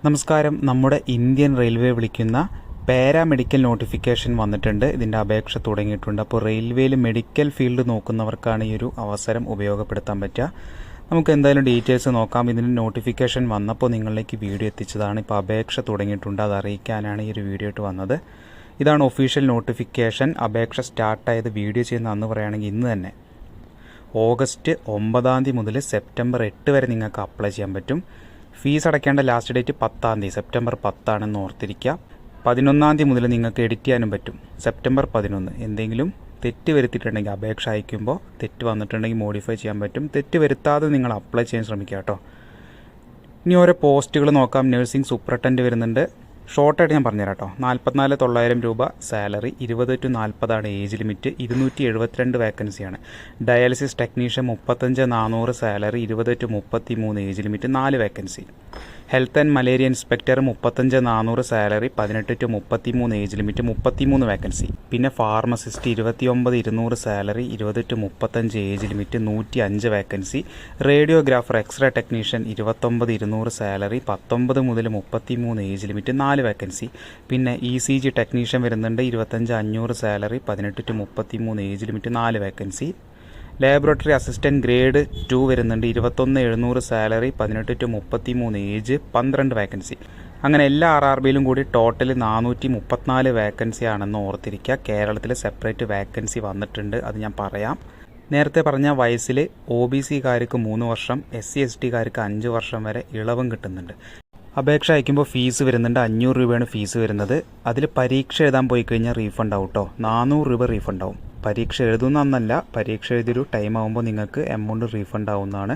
നമസ്കാരം. നമ്മുടെ Indian railway വിളിക്കുന്ന പാരാമെഡിക്കൽ നോട്ടിഫിക്കേഷൻ വന്നിട്ടുണ്ട്. ഇതിൻ്റെ അപേക്ഷ തുടങ്ങിയിട്ടുണ്ട്. അപ്പോൾ റെയിൽവേയിൽ മെഡിക്കൽ ഫീൽഡ് നോക്കുന്നവർക്കാണ് ഈ ഒരു അവസരം ഉപയോഗപ്പെടുത്താൻ പറ്റുക. നമുക്ക് എന്തായാലും ഡീറ്റെയിൽസ് നോക്കാം. ഇതിൻ്റെ നോട്ടിഫിക്കേഷൻ വന്നപ്പോൾ നിങ്ങളിലേക്ക് വീഡിയോ എത്തിച്ചതാണ്. ഇപ്പോൾ അപേക്ഷ തുടങ്ങിയിട്ടുണ്ട്, അത് അറിയിക്കാനാണ് ഈ ഒരു വീഡിയോ ഇട്ട് വന്നത്. ഇതാണ് ഒഫീഷ്യൽ നോട്ടിഫിക്കേഷൻ. അപേക്ഷ സ്റ്റാർട്ടായത് വീഡിയോ ചെയ്യുന്ന അന്ന് പറയുകയാണെങ്കിൽ ഇന്ന് തന്നെ ഓഗസ്റ്റ് 9 മുതൽ സെപ്റ്റംബർ 8 വരെ നിങ്ങൾക്ക് അപ്ലൈ ചെയ്യാൻ പറ്റും. ഫീസ് അടയ്ക്കേണ്ട ലാസ്റ്റ് ഡേറ്റ് 10 സെപ്റ്റംബർ 10 ഓർത്തിരിക്കുക. 11 മുതൽ നിങ്ങൾക്ക് എഡിറ്റ് ചെയ്യാനും പറ്റും. സെപ്റ്റംബർ 11. എന്തെങ്കിലും തെറ്റ് വരുത്തിയിട്ടുണ്ടെങ്കിൽ അപേക്ഷ അയക്കുമ്പോൾ തെറ്റ് വന്നിട്ടുണ്ടെങ്കിൽ മോഡിഫൈ ചെയ്യാൻ പറ്റും. തെറ്റ് വരുത്താതെ നിങ്ങൾ അപ്ലൈ ചെയ്യാൻ ശ്രമിക്കുക കേട്ടോ. ഇനി ഓരോ പോസ്റ്റുകൾ നോക്കാം. നഴ്സിംഗ് സൂപ്രണ്ടൻ്റ് വരുന്നുണ്ട്. ഷോർട്ടായിട്ട് ഞാൻ പറഞ്ഞുതരാം കേട്ടോ. 44,900 രൂപ സാലറി, 20 to 40 ഏജ് ലിമിറ്റ്, 272 വേക്കൻസിയാണ്. Dialysis technician 35,400 salary, 20 to 33 age limit, 4 vacancy. Health and malaria inspector 35,400 salary, 18 to 33 age limit, 33 vacancy. പിന്നെ pharmacist 29,200 salary, 20 to 35 age limit, 105 vacancy. Radiographer X ray technician 29,200 salary, 19 മുതൽ 33 age limit, 4 vacancy. പിന്നെ ECG technician വരുന്നുണ്ട്, 25,500 salary, 18 to 33 age limit, 4 vacancy. Laboratory assistant grade 2 വരുന്നുണ്ട്, 21,700 salary, 18 to 33 age, 12 vacancy. അങ്ങനെ എല്ലാ RRBയിലും കൂടി total 434 vacancy ആണെന്ന് ഓർത്തിരിക്കുക. കേരളത്തിൽ സെപ്പറേറ്റ് വേക്കൻസി വന്നിട്ടുണ്ട്, അത് ഞാൻ പറയാം. നേരത്തെ പറഞ്ഞ വയസ്സിൽ OBCക്കാർക്ക് 3 വർഷം, SC STക്കാർക്ക് 5 വർഷം വരെ ഇളവും കിട്ടുന്നുണ്ട്. അപേക്ഷ അയക്കുമ്പോൾ ഫീസ് വരുന്നുണ്ട്. 500 രൂപയാണ് ഫീസ് വരുന്നത്. അതിൽ പരീക്ഷ എഴുതാൻ പോയി കഴിഞ്ഞാൽ റീഫണ്ട് ആവും കേട്ടോ. 400 രൂപ റീഫണ്ട് ആവും. പരീക്ഷ എഴുതുന്നല്ല, പരീക്ഷ എഴുതിയൊരു ടൈം ആകുമ്പോൾ നിങ്ങൾക്ക് എമൗണ്ട് റീഫണ്ട് ആവുന്നതാണ്.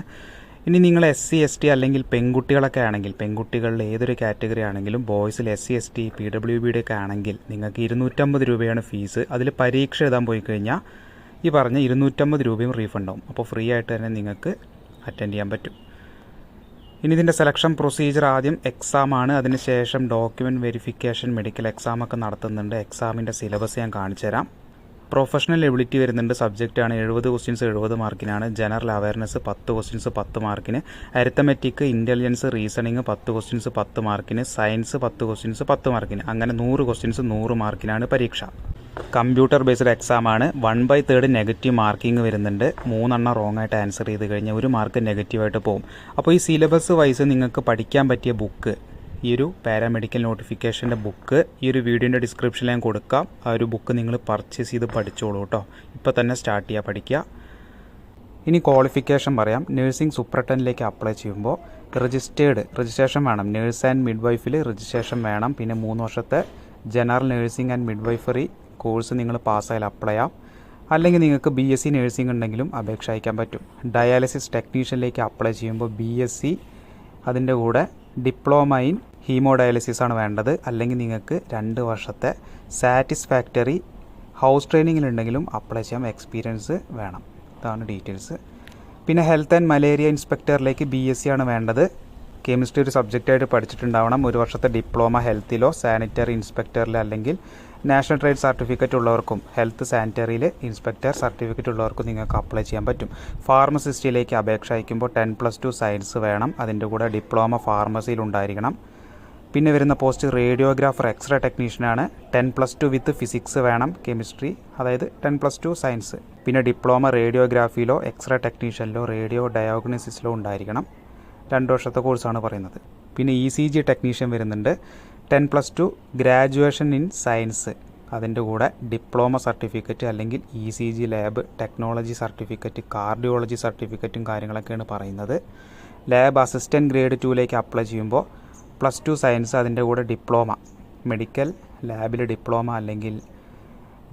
ഇനി നിങ്ങൾ SC ST അല്ലെങ്കിൽ പെൺകുട്ടികളൊക്കെ ആണെങ്കിൽ, പെൺകുട്ടികളിൽ ഏതൊരു കാറ്റഗറി ആണെങ്കിലും, ബോയ്സിൽ SC ST PWBയുടെ ഒക്കെ ആണെങ്കിൽ നിങ്ങൾക്ക് 250 രൂപയാണ് ഫീസ്. അതിൽ പരീക്ഷ എഴുതാൻ പോയി കഴിഞ്ഞാൽ ഈ പറഞ്ഞ 250 രൂപയും റീഫണ്ട് ആവും. അപ്പോൾ ഫ്രീ ആയിട്ട് തന്നെ നിങ്ങൾക്ക് അറ്റൻഡ് ചെയ്യാൻ പറ്റും. ഇനി ഇതിൻ്റെ സെലക്ഷൻ പ്രൊസീജിയർ ആദ്യം എക്സാമാണ്, അതിനുശേഷം ഡോക്യുമെൻറ്റ് വെരിഫിക്കേഷൻ, മെഡിക്കൽ എക്സാമൊക്കെ നടത്തുന്നുണ്ട്. എക്സാമിൻ്റെ സിലബസ് ഞാൻ കാണിച്ചു തരാം. പ്രൊഫഷണൽ എബിലിറ്റി വരുന്നുണ്ട്. സബ്ജക്റ്റാണ് 70 ക്വസ്റ്റ്യൻസ് 70 മാർക്കിനാണ്. ജനറൽ അവയർനെസ് 10 ക്വസ്റ്റ്യൻസ് 10 മാർക്കിന്. അരിത്തമെറ്റിക്, ഇൻ്റലിജൻസ്, റീസണിങ് 10 ക്വസ്റ്റ്യൻസ് 10 മാർക്കിന്. സയൻസ് 10 ക്വസ്റ്റ്യൻസ് 10 മാർക്കിന്. അങ്ങനെ 100 ക്വസ്റ്റ്യൻസ് 100 മാർക്കിനാണ് പരീക്ഷ. കമ്പ്യൂട്ടർ ബേസ്ഡ് എക്സാമാണ്. 1/3 നെഗറ്റീവ് മാർക്കിംഗ് വരുന്നുണ്ട്. 3 റോങ് ആയിട്ട് ആൻസർ ചെയ്ത് കഴിഞ്ഞാൽ 1 മാർക്ക് നെഗറ്റീവായിട്ട് പോകും. അപ്പോൾ ഈ സിലബസ് വൈസ് നിങ്ങൾക്ക് പഠിക്കാൻ പറ്റിയ ബുക്ക്, ഈ ഒരു പാരാമെഡിക്കൽ നോട്ടിഫിക്കേഷൻ്റെ ബുക്ക് ഈ ഒരു വീഡിയോൻ്റെ ഡിസ്ക്രിപ്ഷനിൽ ഞാൻ കൊടുക്കാം. ആ ഒരു ബുക്ക് നിങ്ങൾ പർച്ചേസ് ചെയ്ത് പഠിച്ചോളൂ കേട്ടോ. ഇപ്പോൾ തന്നെ സ്റ്റാർട്ട് ചെയ്യുക പഠിക്കുക. ഇനി ക്വാളിഫിക്കേഷൻ പറയാം. നഴ്സിംഗ് സൂപ്രണ്ടൻ്റിലേക്ക് അപ്ലൈ ചെയ്യുമ്പോൾ രജിസ്ട്രേഷൻ വേണം. നേഴ്സ് ആൻഡ് മിഡ്വൈഫിൽ രജിസ്ട്രേഷൻ വേണം. പിന്നെ 3 വർഷത്തെ general nursing and midwifery course നിങ്ങൾ പാസ്സായാൽ അപ്ലൈ ചെയ്യാം. അല്ലെങ്കിൽ നിങ്ങൾക്ക് BSc നഴ്സിംഗ് ഉണ്ടെങ്കിലും അപേക്ഷ അയക്കാൻ പറ്റും. ഡയാലിസിസ് ടെക്നീഷ്യനിലേക്ക് അപ്ലൈ ചെയ്യുമ്പോൾ BSc, അതിൻ്റെ കൂടെ ഡിപ്ലോമ ഇൻ ഹീമോഡയാലിസിസ് ആണ് വേണ്ടത്. അല്ലെങ്കിൽ നിങ്ങൾക്ക് 2 വർഷത്തെ സാറ്റിസ്ഫാക്ടറി ഹൗസ് ട്രെയിനിങ്ങിലുണ്ടെങ്കിലും അപ്ലൈ ചെയ്യാം. എക്സ്പീരിയൻസ് വേണം. ഇതാണ് ഡീറ്റെയിൽസ്. പിന്നെ ഹെൽത്ത് ആൻഡ് മലേറിയ ഇൻസ്പെക്ടറിലേക്ക് BSc ആണ് വേണ്ടത്. കെമിസ്ട്രി ഒരു സബ്ജക്റ്റായിട്ട് പഠിച്ചിട്ടുണ്ടാവണം. 1 വർഷത്തെ ഡിപ്ലോമ ഹെൽത്തിലോ സാനിറ്ററി ഇൻസ്പെക്ടറിലോ അല്ലെങ്കിൽ നാഷണൽ ട്രേഡ് സർട്ടിഫിക്കറ്റ് ഉള്ളവർക്കും ഹെൽത്ത് സാനിറ്ററിയിൽ ഇൻസ്പെക്ടർ സർട്ടിഫിക്കറ്റ് ഉള്ളവർക്കും നിങ്ങൾക്ക് അപ്ലൈ ചെയ്യാൻ പറ്റും. ഫാർമസിസ്റ്റിലേക്ക് അപേക്ഷ അയക്കുമ്പോൾ 10+2 സയൻസ് വേണം. അതിൻ്റെ കൂടെ ഡിപ്ലോമ ഫാർമസിയിലുണ്ടായിരിക്കണം. പിന്നെ വരുന്ന പോസ്റ്റ് റേഡിയോഗ്രാഫർ എക്സ്റേ ടെക്നീഷ്യനാണ്. 10+2 വിത്ത് ഫിസിക്സ് വേണം. കെമിസ്ട്രി, അതായത് 10+2 സയൻസ്. പിന്നെ ഡിപ്ലോമ റേഡിയോഗ്രാഫിയിലോ എക്സ്റേ ടെക്നീഷ്യനിലോ റേഡിയോ ഡയോഗ്നോസിസിലോ ഉണ്ടായിരിക്കണം. 2 വർഷത്തെ കോഴ്സാണ് പറയുന്നത്. പിന്നെ ECG ടെക്നീഷ്യൻ വരുന്നുണ്ട്. 10+2 ഗ്രാജുവേഷൻ ഇൻ സയൻസ്, അതിൻ്റെ കൂടെ ഡിപ്ലോമ സർട്ടിഫിക്കറ്റ് അല്ലെങ്കിൽ ECG lab technology certificate, cardiology സർട്ടിഫിക്കറ്റും കാര്യങ്ങളൊക്കെയാണ് പറയുന്നത്. ലാബ് അസിസ്റ്റൻറ്റ് ഗ്രേഡ് 2ലേക്ക് അപ്ലൈ ചെയ്യുമ്പോൾ +2 സയൻസ്, അതിൻ്റെ കൂടെ ഡിപ്ലോമ മെഡിക്കൽ ലാബിൽ ഡിപ്ലോമ അല്ലെങ്കിൽ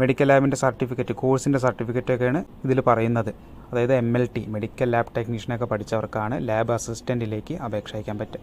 മെഡിക്കൽ ലാബിൻ്റെ സർട്ടിഫിക്കറ്റ്, കോഴ്സിൻ്റെ സർട്ടിഫിക്കറ്റൊക്കെയാണ് ഇതിൽ പറയുന്നത്. അതായത് MLT മെഡിക്കൽ ലാബ് ടെക്നീഷ്യനൊക്കെ പഠിച്ചവർക്കാണ് ലാബ് അസിസ്റ്റൻറ്റിലേക്ക് അപേക്ഷ അയക്കാൻ പറ്റുക.